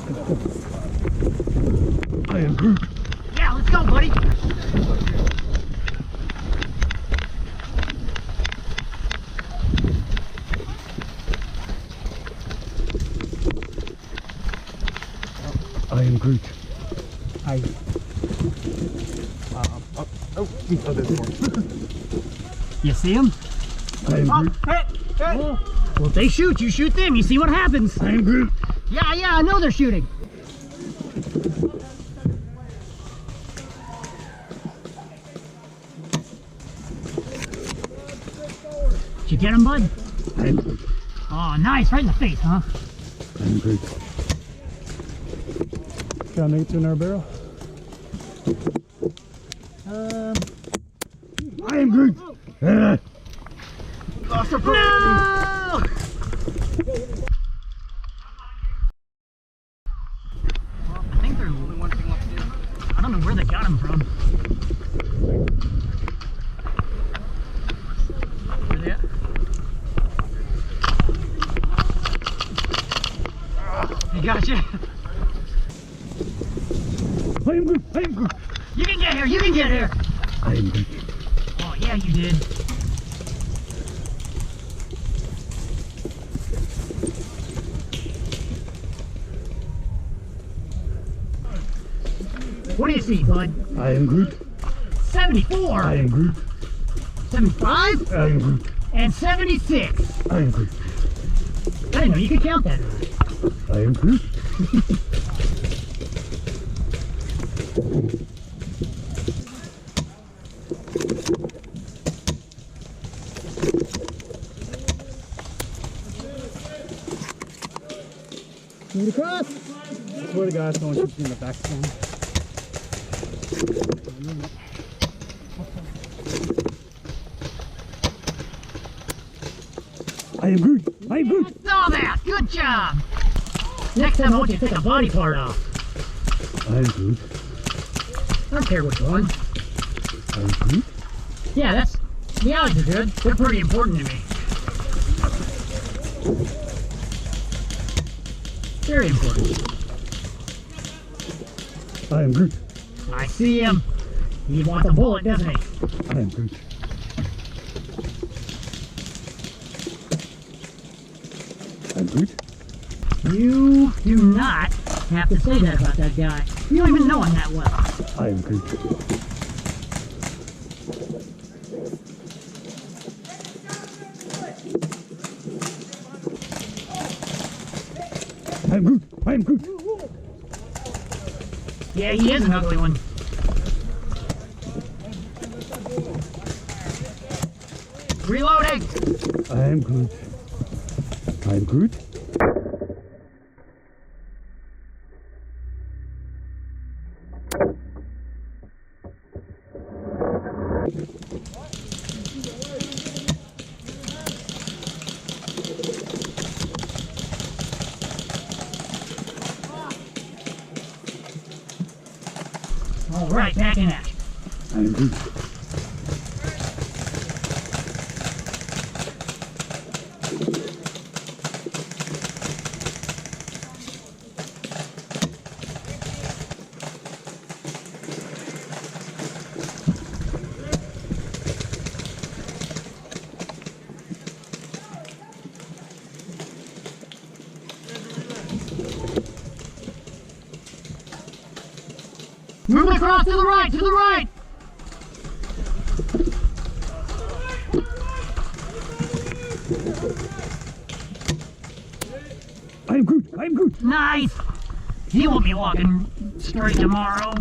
I am Groot. Yeah, let's go, buddy. I am Groot. Hi. Oh, there's more. You see him? I am Groot. Hey, hey. Oh. Well, if they shoot, you shoot them. You see what happens. I am Groot. Yeah, I know they're shooting. Did you get him, bud? I am Groot. Oh, nice. Right in the face, huh? I am Groot. Can I make it to another barrel? I am Groot. Lost her. No! Well, I think there's only one thing left to do. I don't know where they got him from. Where they at? He got you. I am Groot. I am Groot. You can get here. You can get here. I am Groot. Oh, yeah, you did. What do you see, bud? I am Groot. 74. I am Groot. 75. I am Groot. And 76. I am Groot. I didn't know you could count that. I am Groot. Move it across. I swear to God, someone shoots me in the back. I am Groot. I am Groot. Saw that. Good job. Next time I want you to take a body part off. I am Groot. I don't care which one. I am Groot. Yeah, that's... The odds are good. They're pretty important to me. Very important. I am Groot. I see him. He wants a bullet, doesn't he? I am Groot. I am Groot. You do not have to say that about that guy. You don't even know him that well. I am Groot. I am Groot. I am Groot. Yeah, he is an ugly one. Reloading! I am Groot. I am Groot. All right, back in action. I am Groot. Moving across to the right, to the right! I am Groot. I am Groot. Nice! He won't be walking straight tomorrow.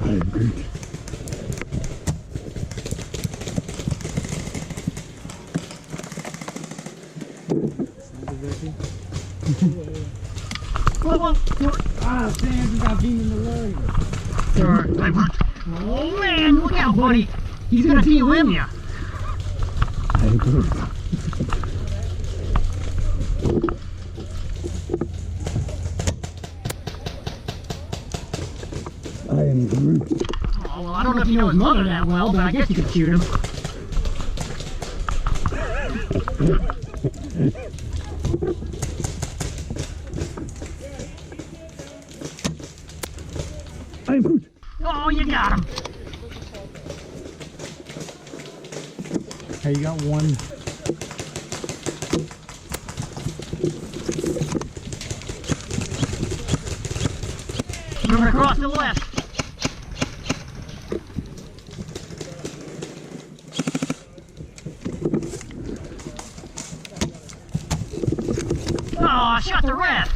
I am Groot. Whoa. Ah, Sam, you got beaten in the leg. Oh man, look out, buddy! He's gonna PUM you. I am Groot. I am Groot. Oh, well, I don't know if you know his mother that well, but I guess you could shoot him. I'm Groot. Oh, you got him. Hey, you got one. Moving across the left. Oh, shot the red.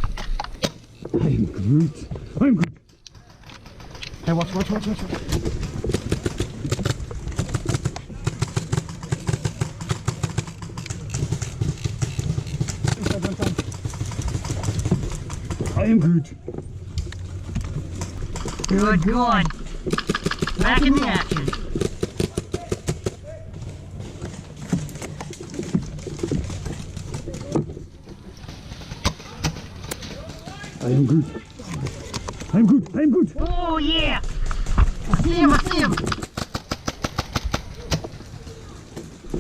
I'm Groot. I'm Groot. Hey, watch. I am Groot. Good. Back in the action. I am Groot. I'm Groot. I'm Groot. Oh, yeah. I see him.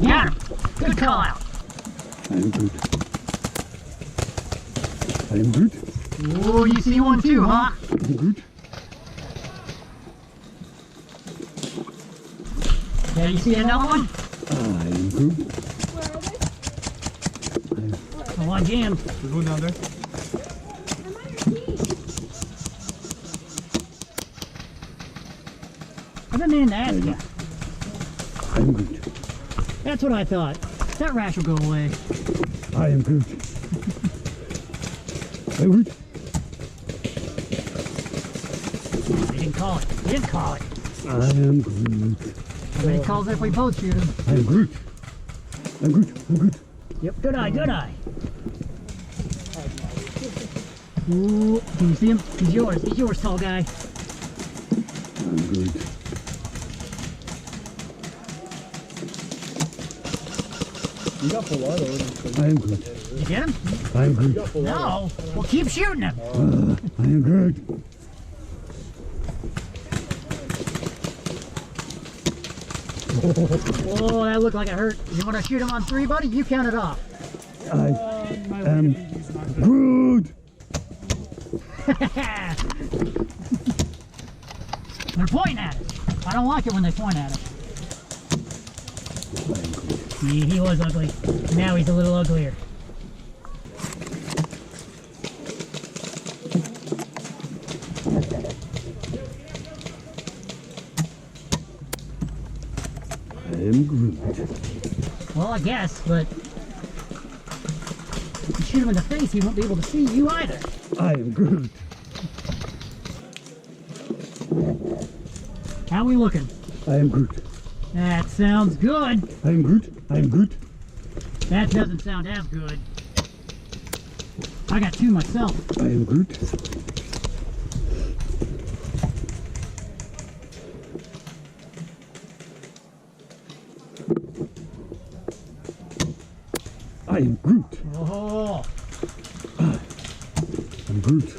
Got him. Good call out. I am Groot. I am Groot. Oh, you see one too, huh? I'm Groot. Yeah, you see another one? I am Groot. Oh, I jammed. There's one down there. I've been meaning to ask you. I'm Groot. That's what I thought. That rash will go away. I am Groot. I'm Groot. He didn't call it. I am Groot. How many calls if we both shoot him? I'm Groot. I'm Groot. Yep, good eye. Ooh, can you see him? He's yours, tall guy. I'm Groot. You got full auto. I am Groot. You get him? I am Groot. No. Well, keep shooting him. I am Groot. Oh, that looked like it hurt. You want to shoot him on 3, buddy? You count it off. I am Groot. They're pointing at us. I don't like it when they point at us. He was ugly. Now he's a little uglier. I am Groot. Well, I guess, but if you shoot him in the face, he won't be able to see you either. I am Groot. How we looking? I am Groot. That sounds good. I am Groot. I am Groot. That doesn't sound as good. I got 2 myself. I am Groot. I am Groot. Oh, I'm Groot.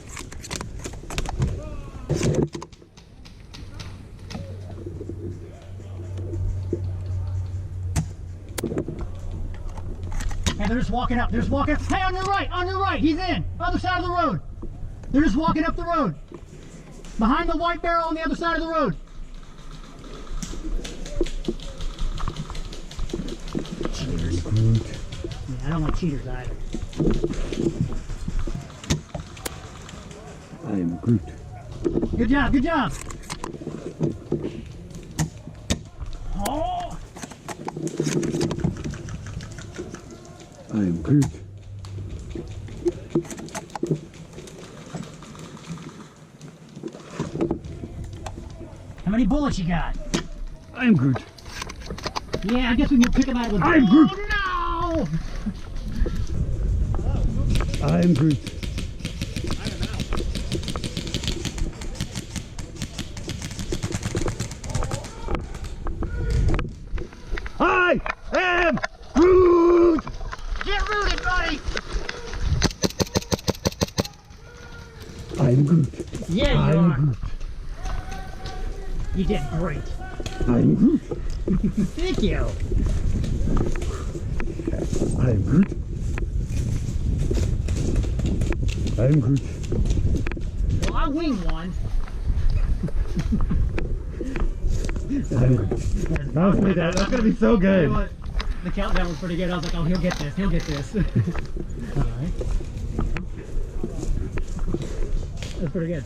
and they're just walking up. Hey, on your right. He's in. Other side of the road. They're just walking up the road. Behind the white barrel on the other side of the road. Cheaters. Yeah, I don't like cheaters either. I am Groot. Good job. Oh! I am Groot. How many bullets you got? I am Groot. Yeah, I guess we can pick him out with. I'm Groot. Oh, no! I am Groot. I am Groot. Get rooted, buddy! I am Groot. Yeah, you I are. am Groot. You did great. I am Groot. Thank you. I am Groot. I am Groot. Well, I winged one. That's gonna be so good. The countdown was pretty good. I was like, oh, he'll get this. He'll get this. All right. That's pretty good.